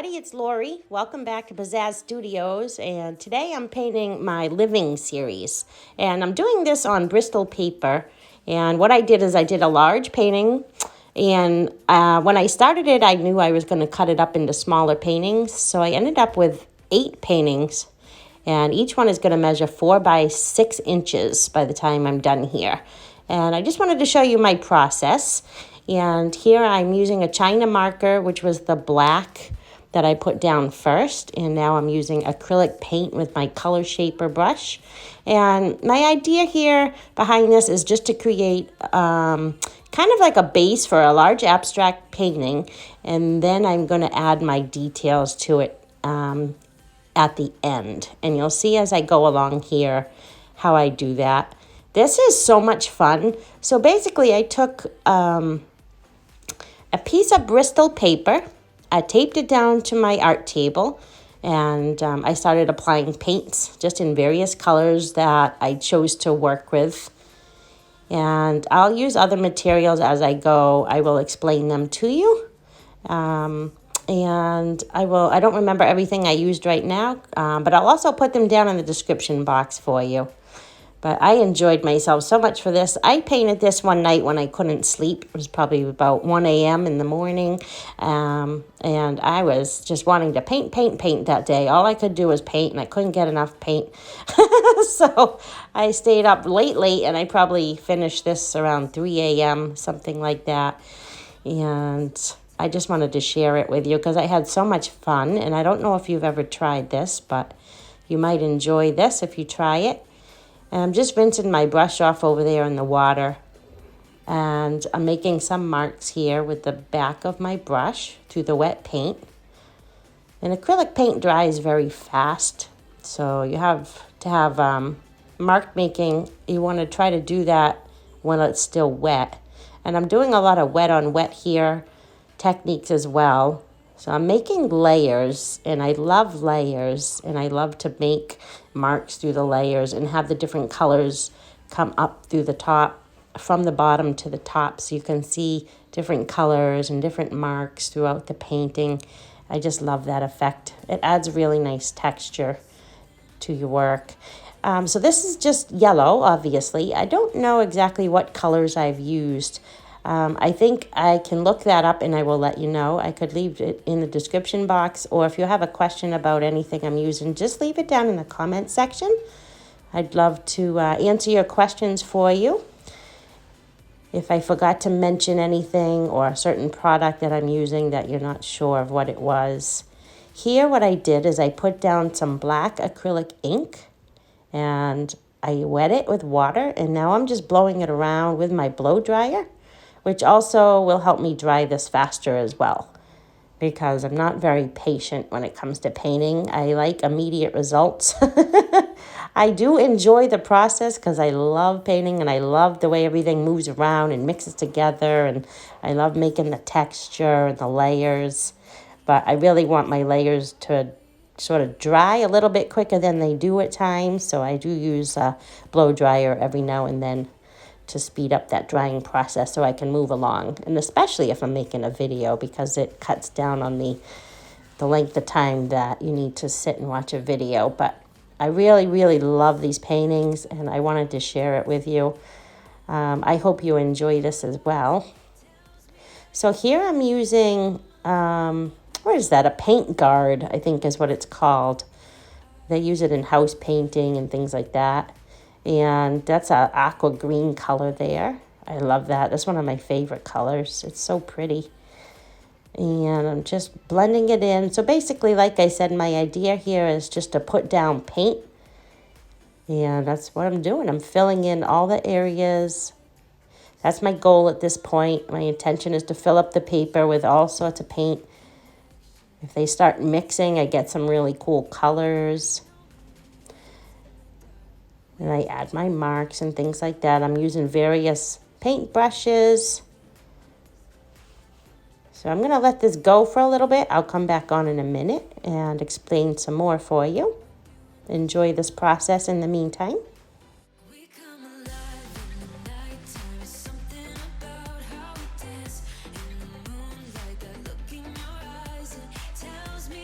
everybody, it's Lori. Welcome back to Pizzazz Studios, and today I'm painting my living series. And I'm doing this on Bristol paper, and what I did is I did a large painting, and when I started it, I knew I was going to cut it up into smaller paintings, so I ended up with 8 paintings, and each one is going to measure 4 by 6 inches by the time I'm done here. And I just wanted to show you my process. And here I'm using a China marker, which was the black that I put down first. And now I'm using acrylic paint with my color shaper brush. And my idea here behind this is just to create kind of like a base for a large abstract painting. And then I'm going to add my details to it at the end. And you'll see as I go along here how I do that. This is so much fun. So basically I took a piece of Bristol paper, I taped it down to my art table, and I started applying paints just in various colors that I chose to work with. And I'll use other materials as I go. I will explain them to you. And I don't remember everything I used right now, but I'll also put them down in the description box for you. But I enjoyed myself so much for this. I painted this one night when I couldn't sleep. It was probably about 1 a.m. in the morning. And I was just wanting to paint that day. All I could do was paint, and I couldn't get enough paint. So I stayed up late, and I probably finished this around 3 a.m., something like that. And I just wanted to share it with you because I had so much fun. And I don't know if you've ever tried this, but you might enjoy this if you try it. And I'm just rinsing my brush off over there in the water. And I'm making some marks here with the back of my brush through the wet paint. And acrylic paint dries very fast. So you have to have mark making. You want to try to do that when it's still wet. And I'm doing a lot of wet on wet here techniques as well. So I'm making layers, and I love layers, and I love to make marks through the layers and have the different colors come up through the top, from the bottom to the top, so you can see different colors and different marks throughout the painting. I just love that effect. It adds really nice texture to your work. So this is just yellow, obviously. I don't know exactly what colors I've used. I think I can look that up and I will let you know. I could leave it in the description box, or if you have a question about anything I'm using, just leave it down in the comment section. I'd love to answer your questions for you. If I forgot to mention anything or a certain product that I'm using that you're not sure of what it was. Here what I did is I put down some black acrylic ink and I wet it with water, and now I'm just blowing it around with my blow dryer, which also will help me dry this faster as well, because I'm not very patient when it comes to painting. I like immediate results. I do enjoy the process because I love painting, and I love the way everything moves around and mixes together, and I love making the texture and the layers. But I really want my layers to sort of dry a little bit quicker than they do at times, so I do use a blow dryer every now and then to speed up that drying process so I can move along. And especially if I'm making a video, because it cuts down on the length of time that you need to sit and watch a video. But I really, really love these paintings, and I wanted to share it with you. I hope you enjoy this as well. So here I'm using, what is that? A paint guard, I think is what it's called. They use it in house painting and things like that. And that's an aqua green color there. I love that. That's one of my favorite colors. It's so pretty. And I'm just blending it in. So basically, like I said, my idea here is just to put down paint. And that's what I'm doing. I'm filling in all the areas. That's my goal at this point. My intention is to fill up the paper with all sorts of paint. If they start mixing, I get some really cool colors. And I add my marks and things like that. I'm using various paint brushes. So I'm going to let this go for a little bit. I'll come back on in a minute and explain some more for you. Enjoy this process in the meantime. Tells me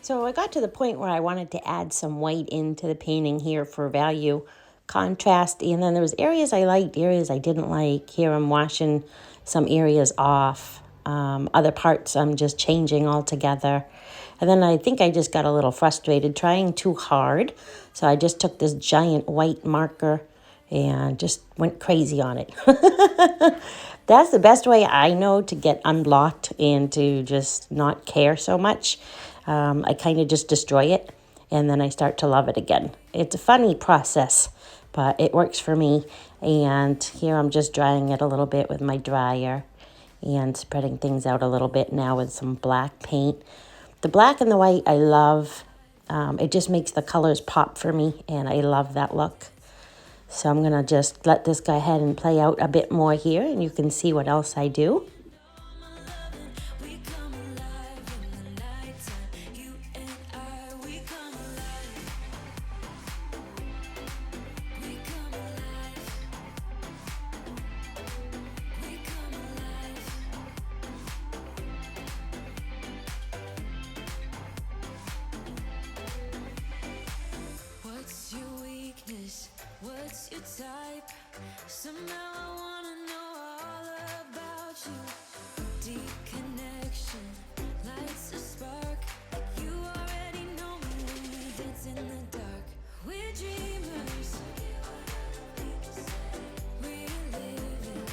So I got to the point where I wanted to add some white into the painting here for value, contrast, and then there was areas I liked, areas I didn't like. Here I'm washing some areas off. Other parts I'm just changing altogether. And then I think I just got a little frustrated trying too hard. So I just took this giant white marker and just went crazy on it. That's the best way I know to get unblocked and to just not care so much. I kind of just destroy it and then I start to love it again. It's a funny process, but it works for me. And here I'm just drying it a little bit with my dryer and spreading things out a little bit now with some black paint. The black and the white I love. It just makes the colors pop for me and I love that look. So I'm going to just let this go ahead and play out a bit more here and you can see what else I do. What's your type? Somehow I wanna know all about you. Deep connection lights a spark. You already know me when we dance in the dark. We're dreamers. We're living.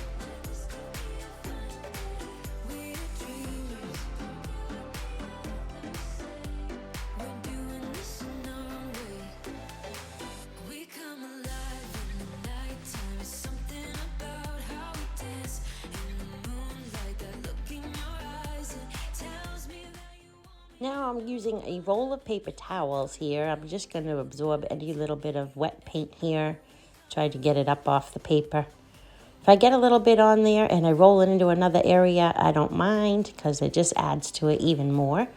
We're dreamers. We're doing this in our own way. We come alive. Now I'm using a roll of paper towels here. I'm just going to absorb any little bit of wet paint here. Try to get it up off the paper. If I get a little bit on there and I roll it into another area, I don't mind because it just adds to it even more.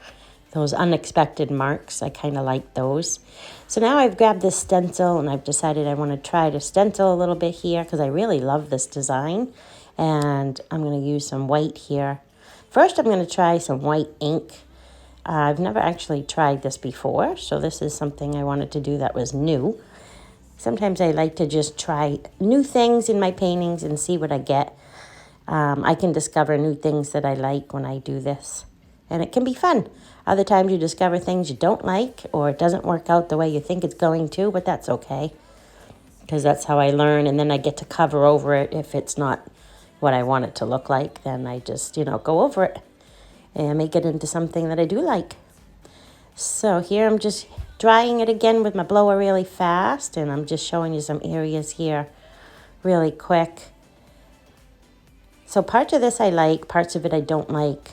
Those unexpected marks, I kind of like those. So now I've grabbed this stencil and I've decided I want to try to stencil a little bit here because I really love this design. And I'm going to use some white here. First, I'm going to try some white ink. I've never actually tried this before, so this is something I wanted to do that was new. Sometimes I like to just try new things in my paintings and see what I get. I can discover new things that I like when I do this, and it can be fun. Other times you discover things you don't like or it doesn't work out the way you think it's going to, but that's okay because that's how I learn, and then I get to cover over it. If it's not what I want it to look like, then I just, go over it and make it into something that I do like. So here I'm just drying it again with my blower really fast, and I'm just showing you some areas here really quick. So parts of this I like, parts of it I don't like.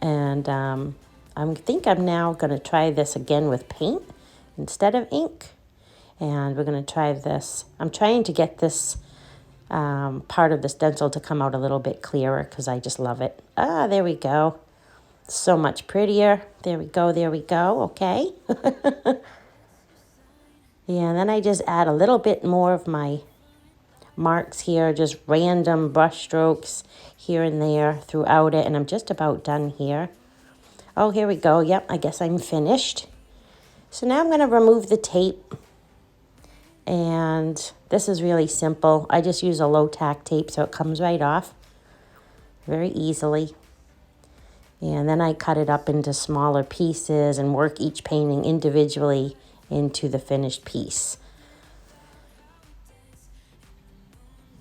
And I think I'm now going to try this again with paint instead of ink. And we're going to try this. I'm trying to get this part of the stencil to come out a little bit clearer because I just love it. There we go. So much prettier. There we go. Okay. Yeah, and then I just add a little bit more of my marks here, just random brush strokes here and there throughout it, and I'm just about done here. Oh, here we go. Yep, I guess I'm finished. So now I'm going to remove the tape. And this is really simple. I just use a low tack tape so it comes right off very easily. And then I cut it up into smaller pieces and work each painting individually into the finished piece.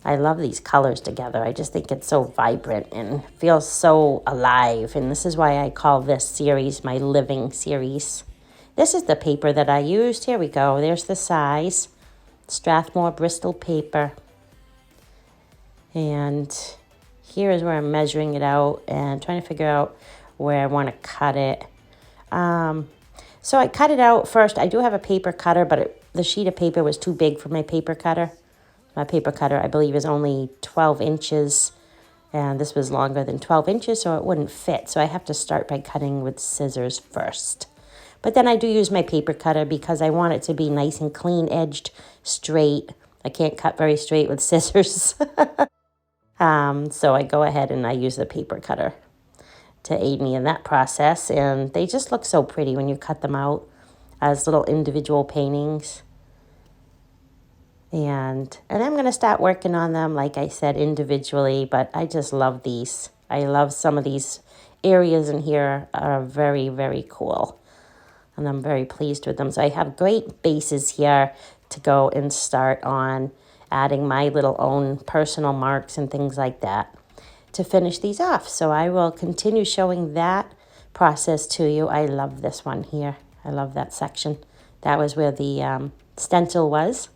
I love these colors together. I just think it's so vibrant and feels so alive. And this is why I call this series my living series. This is the paper that I used. Here we go. There's the size. Strathmore Bristol paper. And here is where I'm measuring it out and trying to figure out where I want to cut it. So I cut it out first. I do have a paper cutter, but the sheet of paper was too big for my paper cutter. My paper cutter, I believe, is only 12 inches. And this was longer than 12 inches, so it wouldn't fit. So I have to start by cutting with scissors first. But then I do use my paper cutter because I want it to be nice and clean-edged, straight. I can't cut very straight with scissors. So I go ahead and I use the paper cutter. to aid me in that process. And they just look so pretty when you cut them out as little individual paintings. And I'm going to start working on them, like I said, individually, but I just love these. I love some of these areas in here are very, very cool. And I'm very pleased with them. So I have great bases here to go and start on adding my little own personal marks and things like that to finish these off. So I will continue showing that process to you. I love this one here. I love that section. That was where the stencil was.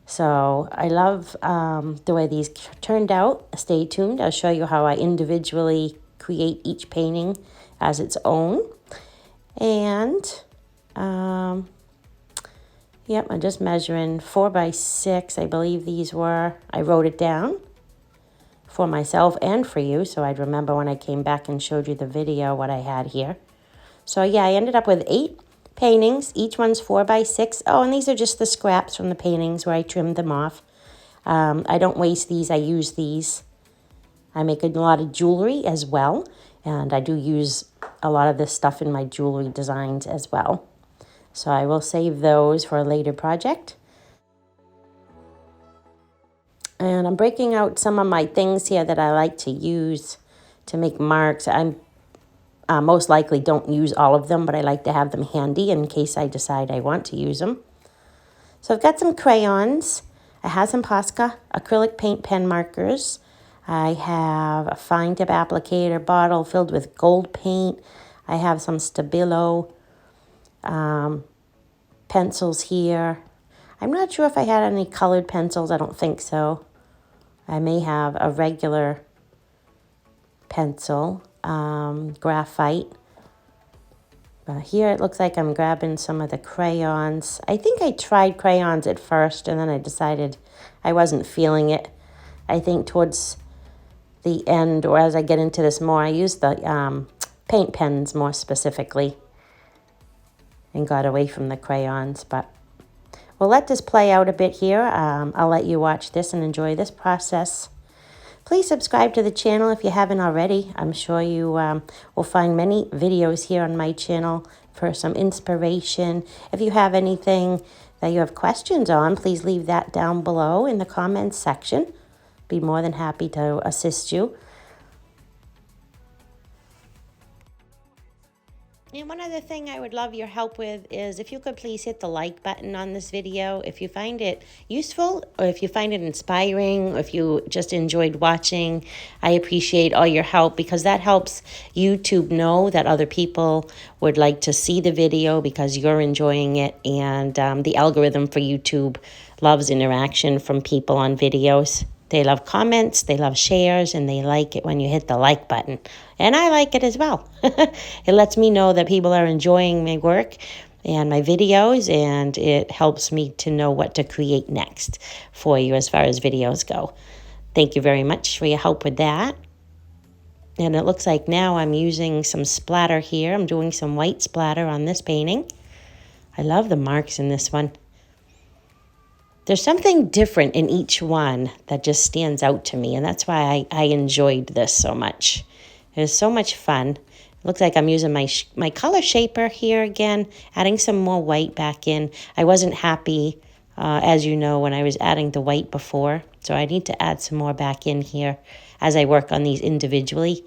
So I love the way these turned out. Stay tuned. I'll show you how I individually create each painting as its own. And, yep, I'm just measuring 4 by 6. I believe these were. I wrote it down for myself and for you, so I'd remember when I came back and showed you the video what I had here. So, yeah, I ended up with 8 paintings. Each one's 4 by 6. Oh, and these are just the scraps from the paintings where I trimmed them off. I don't waste these. I use these. I make a lot of jewelry as well, and I do use a lot of this stuff in my jewelry designs as well. So I will save those for a later project. And I'm breaking out some of my things here that I like to use to make marks. I'm most likely don't use all of them, but I like to have them handy in case I decide I want to use them. So I've got some crayons. I have some Posca acrylic paint pen markers. I have a fine tip applicator bottle filled with gold paint. I have some Stabilo pencils here. I'm not sure if I had any colored pencils. I don't think so. I may have a regular pencil. Graphite. Here it looks like I'm grabbing some of the crayons. I think I tried crayons at first and then I decided I wasn't feeling it. I think towards the end, or as I get into this more, I use the paint pens more specifically and got away from the crayons. But we'll let this play out a bit here. I'll let you watch this and enjoy this process. Please subscribe to the channel if you haven't already. I'm sure you will find many videos here on my channel for some inspiration. If you have anything that you have questions on, please leave that down below in the comments section. Be more than happy to assist you. And one other thing I would love your help with is if you could please hit the like button on this video. If you find it useful, or if you find it inspiring, or if you just enjoyed watching, I appreciate all your help because that helps YouTube know that other people would like to see the video because you're enjoying it. And the algorithm for YouTube loves interaction from people on videos. They love comments, they love shares, and they like it when you hit the like button. And I like it as well. It lets me know that people are enjoying my work and my videos, and it helps me to know what to create next for you as far as videos go. Thank you very much for your help with that. And it looks like now I'm using some splatter here. I'm doing some white splatter on this painting. I love the marks in this one. There's something different in each one that just stands out to me, and that's why I enjoyed this so much. It was so much fun. It looks like I'm using my color shaper here again, adding some more white back in. I wasn't happy, as you know, when I was adding the white before, so I need to add some more back in here as I work on these individually.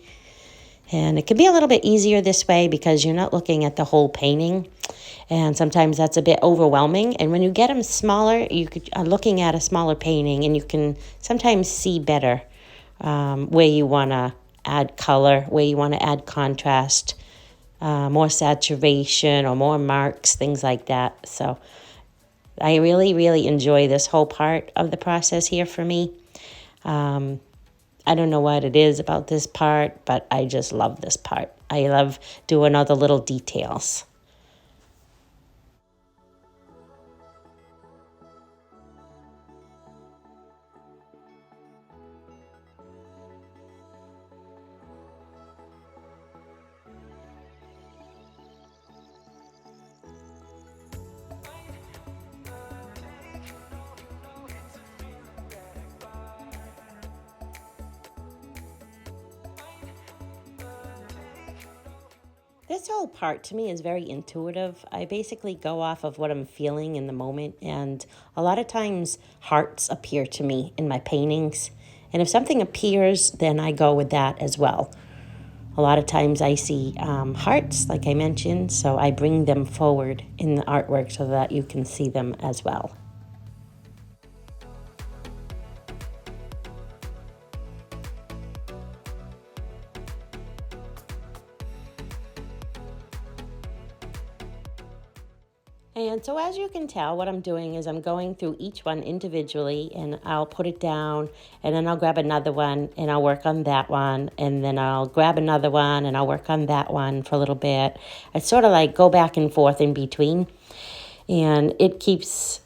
And it can be a little bit easier this way because you're not looking at the whole painting. And sometimes that's a bit overwhelming. And when you get them smaller, you are looking at a smaller painting and you can sometimes see better where you want to add color, where you want to add contrast, more saturation or more marks, things like that. So I really, really enjoy this whole part of the process here for me. I don't know what it is about this part, but I just love this part. I love doing all the little details. This whole part to me is very intuitive. I basically go off of what I'm feeling in the moment, and a lot of times hearts appear to me in my paintings. And if something appears, then I go with that as well. A lot of times I see hearts, like I mentioned, so I bring them forward in the artwork so that you can see them as well. And so as you can tell, what I'm doing is I'm going through each one individually, and I'll put it down, and then I'll grab another one and I'll work on that one, and then I'll grab another one and I'll work on that one for a little bit. I sort of like go back and forth in between, and it keeps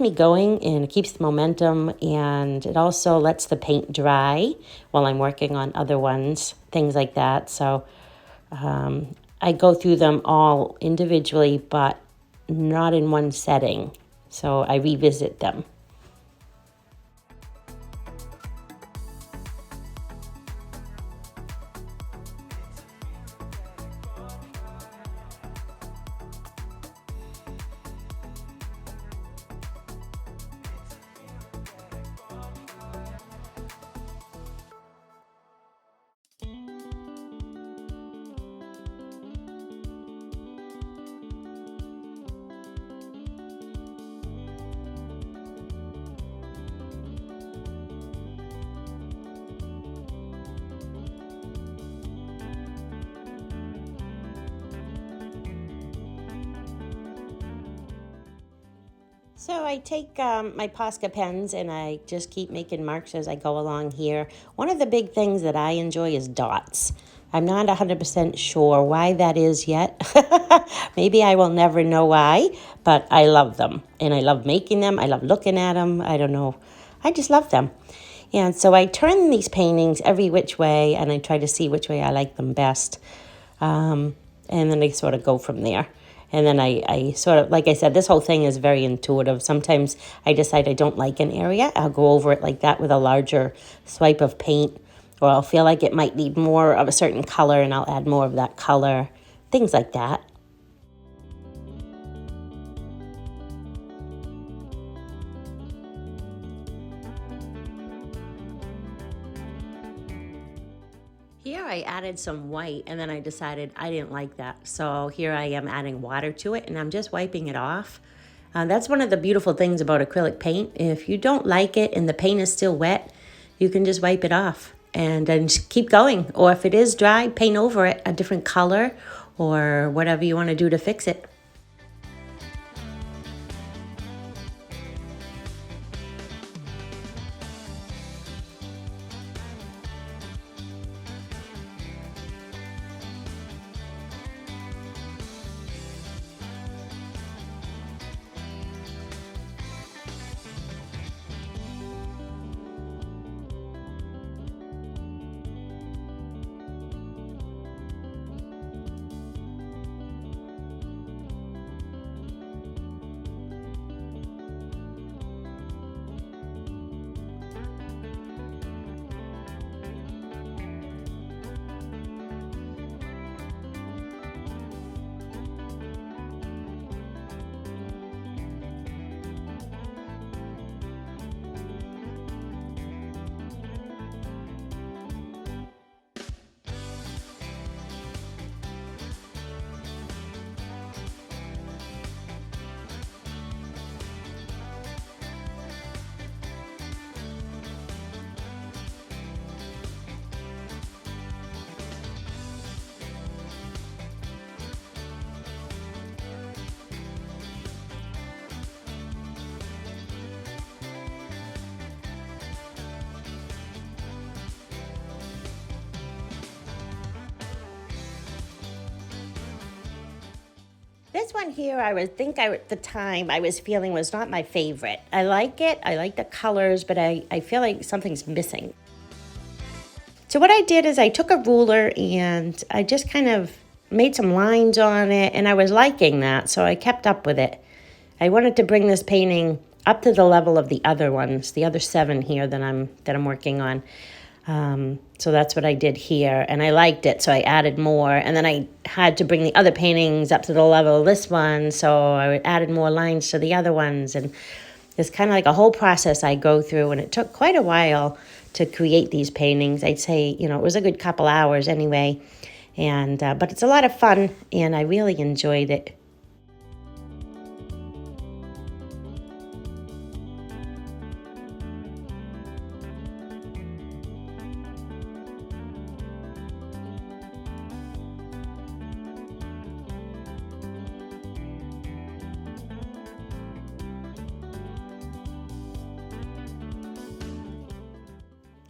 me going, and it keeps the momentum, and it also lets the paint dry while I'm working on other ones, things like that. So I go through them all individually, but not in one setting, so I revisit them. So I take my Posca pens and I just keep making marks as I go along here. One of the big things that I enjoy is dots. I'm not 100% sure why that is yet. Maybe I will never know why, but I love them. And I love making them. I love looking at them. I don't know. I just love them. And so I turn these paintings every which way, and I try to see which way I like them best. And then I sort of go from there. And then I sort of, like I said, this whole thing is very intuitive. Sometimes I decide I don't like an area. I'll go over it like that with a larger swipe of paint. Or I'll feel like it might need more of a certain color, and I'll add more of that color. Things like that. Here I added some white, and then I decided I didn't like that. So here I am adding water to it, and I'm just wiping it off. That's one of the beautiful things about acrylic paint. If you don't like it and the paint is still wet, you can just wipe it off and then just keep going. Or if it is dry, paint over it a different color or whatever you want to do to fix it. This one here, at the time I was feeling was not my favorite. I like it, I like the colors, but I feel like something's missing. So what I did is I took a ruler and I just kind of made some lines on it, and I was liking that, so I kept up with it. I wanted to bring this painting up to the level of the other ones, the other 7 here that I'm working on. So that's what I did here, and I liked it, so I added more. And then I had to bring the other paintings up to the level of this one, so I added more lines to the other ones. And it's kind of like a whole process I go through, and it took quite a while to create these paintings. I'd say, it was a good couple hours anyway. And but it's a lot of fun, and I really enjoyed it.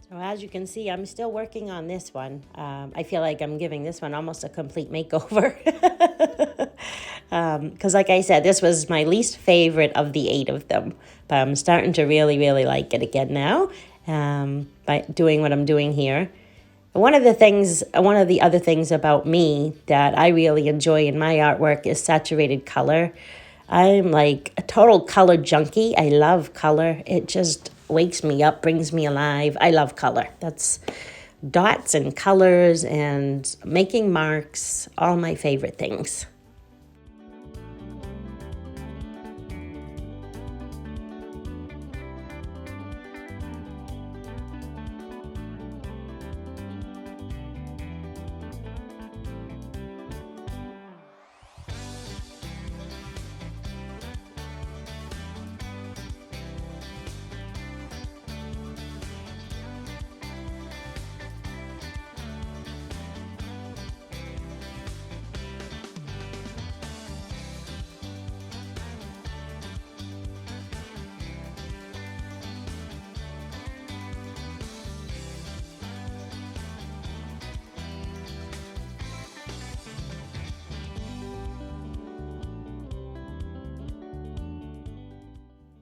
So as you can see, I'm still working on this one. I feel like I'm giving this one almost a complete makeover. Because like I said, this was my least favorite of the 8 of them. But I'm starting to really, really like it again now by doing what I'm doing here. One of the other things about me that I really enjoy in my artwork is saturated color. I'm like a total color junkie. I love color. It just wakes me up, brings me alive. I love color. That's dots and colors and making marks, all my favorite things.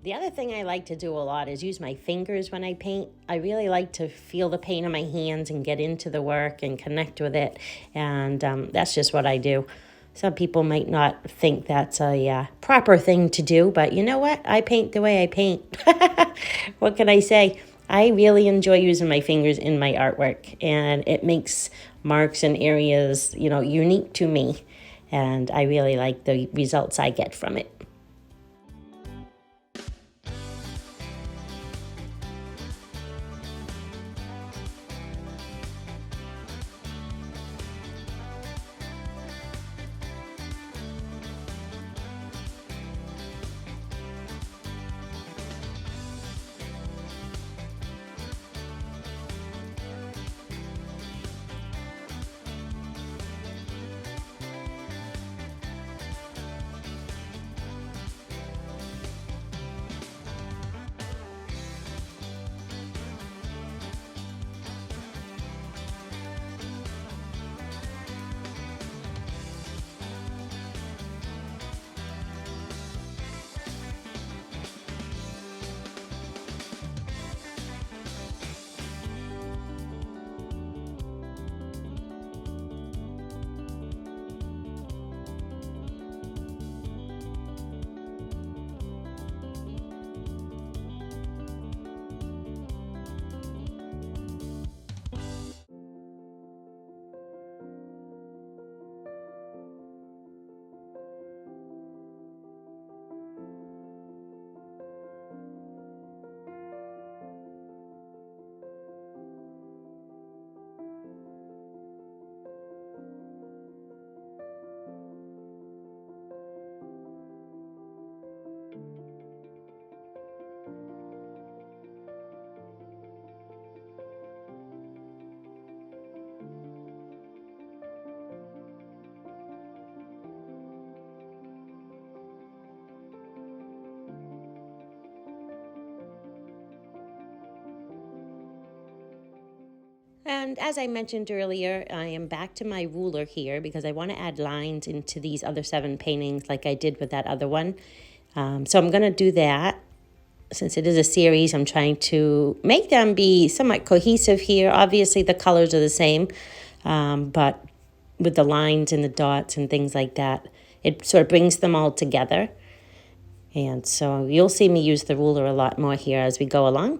The other thing I like to do a lot is use my fingers when I paint. I really like to feel the paint on my hands and get into the work and connect with it. And that's just what I do. Some people might not think that's a proper thing to do, but you know what? I paint the way I paint. What can I say? I really enjoy using my fingers in my artwork, and it makes marks and areas, unique to me. And I really like the results I get from it. And as I mentioned earlier, I am back to my ruler here because I want to add lines into these other 7 paintings like I did with that other one. So I'm going to do that. Since it is a series, I'm trying to make them be somewhat cohesive here. Obviously, the colors are the same, but with the lines and the dots and things like that, it sort of brings them all together. And so you'll see me use the ruler a lot more here as we go along.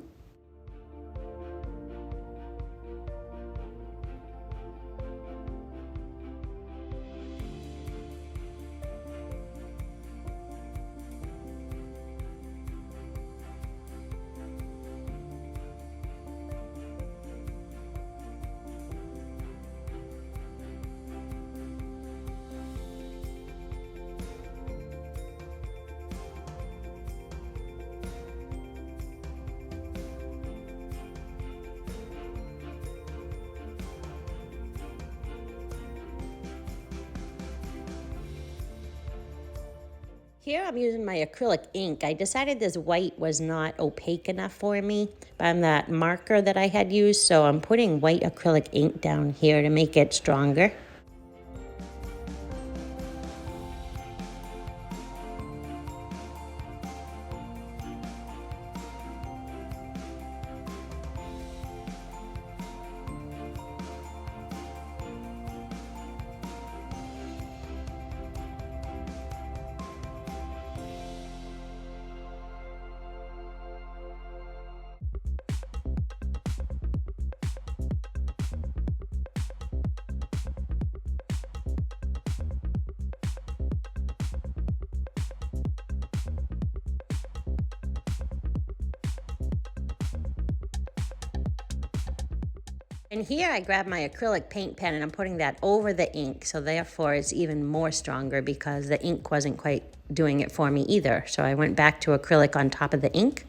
Here I'm using my acrylic ink. I decided this white was not opaque enough for me on that marker that I had used, so I'm putting white acrylic ink down here to make it stronger. And here I grabbed my acrylic paint pen and I'm putting that over the ink, so therefore it's even more stronger because the ink wasn't quite doing it for me either. So I went back to acrylic on top of the ink.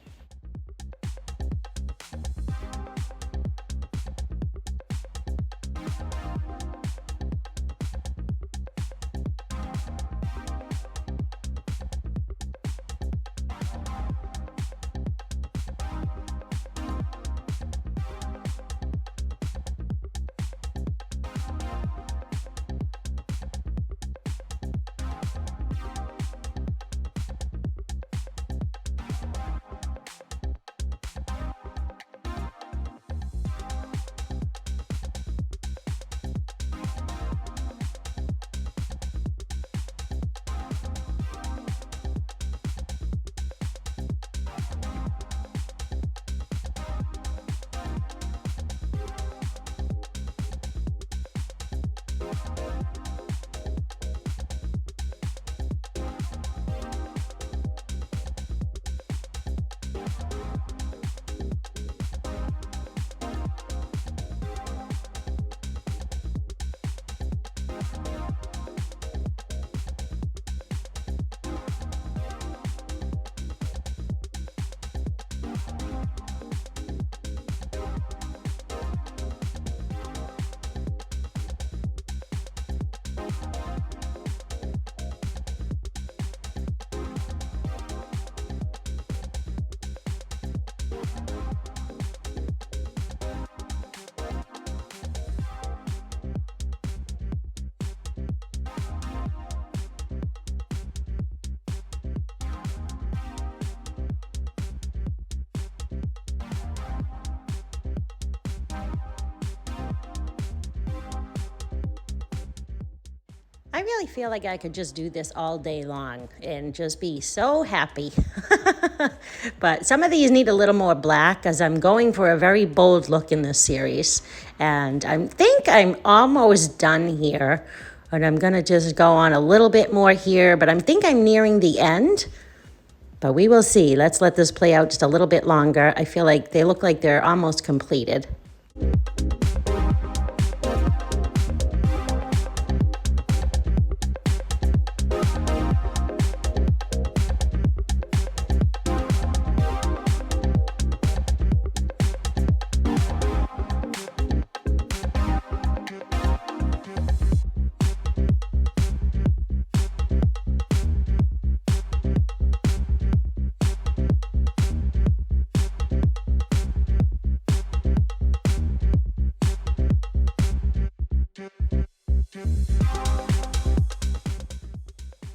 I really feel like I could just do this all day long and just be so happy. But some of these need a little more black as I'm going for a very bold look in this series. And I think I'm almost done here. And I'm going to just go on a little bit more here. But I think I'm nearing the end. But we will see. Let's let this play out just a little bit longer. I feel like they look like they're almost completed.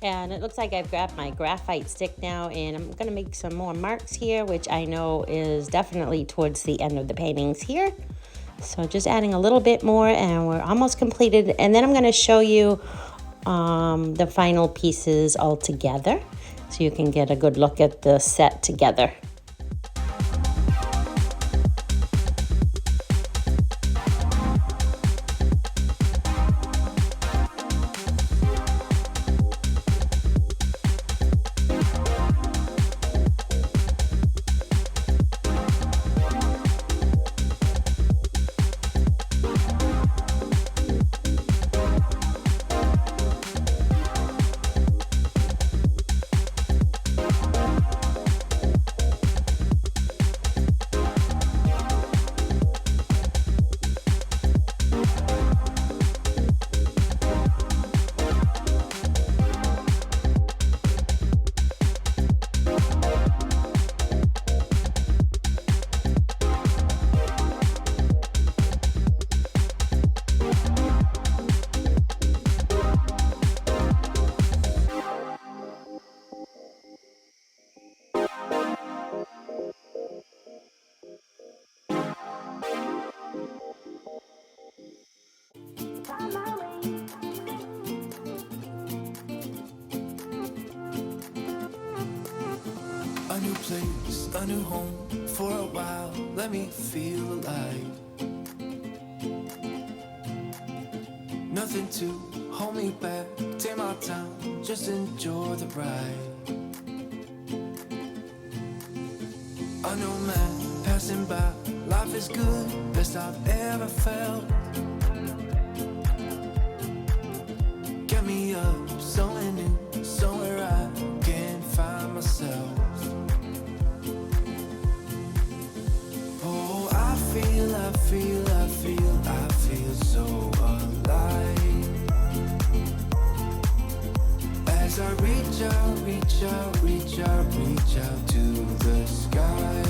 And it looks like I've grabbed my graphite stick now, and I'm going to make some more marks here, which I know is definitely towards the end of the paintings here. So just adding a little bit more and we're almost completed. And then I'm going to show you the final pieces all together so you can get a good look at the set together. place, a new home for a while. Let me feel alive. Nothing to hold me back. Take my time, just enjoy the ride. A new man passing by. Life is good, best I've ever felt. Get me up, somewhere new, somewhere I can find myself. Oh, I feel so alive. As I reach out to the sky.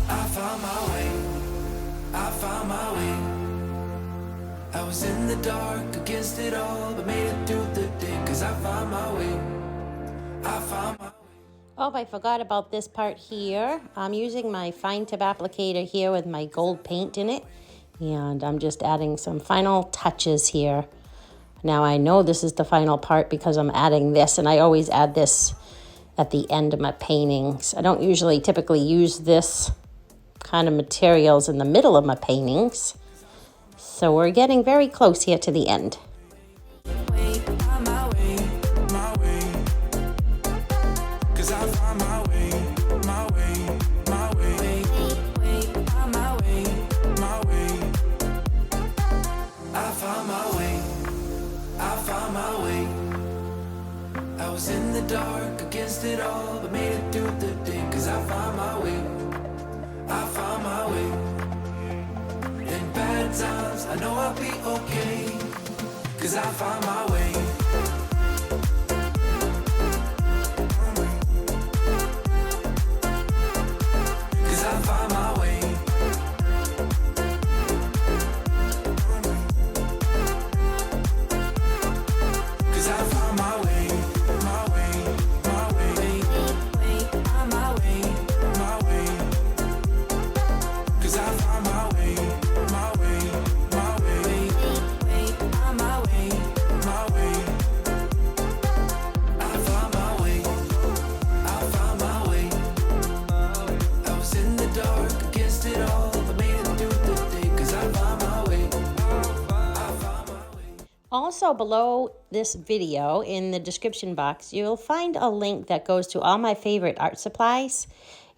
I found my way. I was in the dark against it all, but made it through the day, 'cause I found my way. Oh, I forgot about this part here. I'm using my fine tip applicator here with my gold paint in it, and I'm just adding some final touches here. Now I know this is the final part because I'm adding this, and I always add this at the end of my paintings. I don't usually typically use this kind of materials in the middle of my paintings. So we're getting very close here to the end. I was in the dark against it all, but made it through the day, 'cause I found my way. In bad times, I know I'll be okay, 'cause I found my way. 'Cause I found my way. 'Cause I found my way. Also, below this video in the description box, you'll find a link that goes to all my favorite art supplies.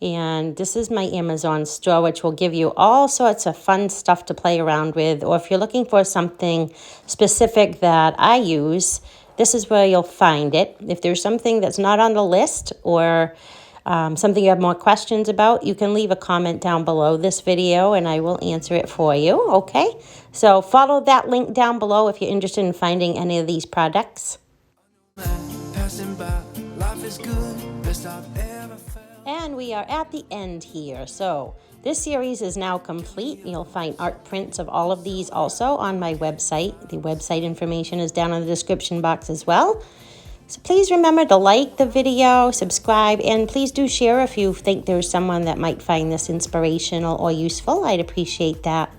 And this is my Amazon store, which will give you all sorts of fun stuff to play around with. Or if you're looking for something specific that I use, this is where you'll find it. If there's something that's not on the list or something you have more questions about, you can leave a comment down below this video and I will answer it for you, okay? So follow that link down below if you're interested in finding any of these products. And we are at the end here. So this series is now complete. You'll find art prints of all of these also on my website. The website information is down in the description box as well. So please remember to like the video, subscribe, and please do share if you think there's someone that might find this inspirational or useful. I'd appreciate that.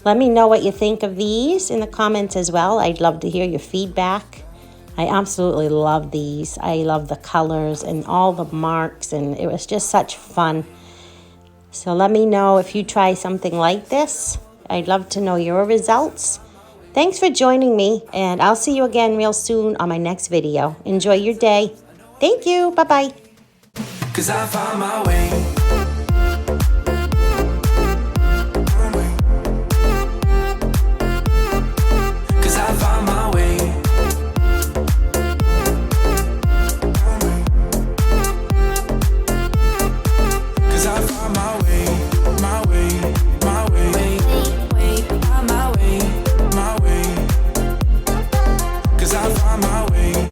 Let me know what you think of these in the comments as well. I'd love to hear your feedback. I absolutely love these. I love the colors and all the marks, and it was just such fun. So let me know if you try something like this. I'd love to know your results. Thanks for joining me, and I'll see you again real soon on my next video. Enjoy your day. Thank you. Bye-bye. 'Cause I found my way.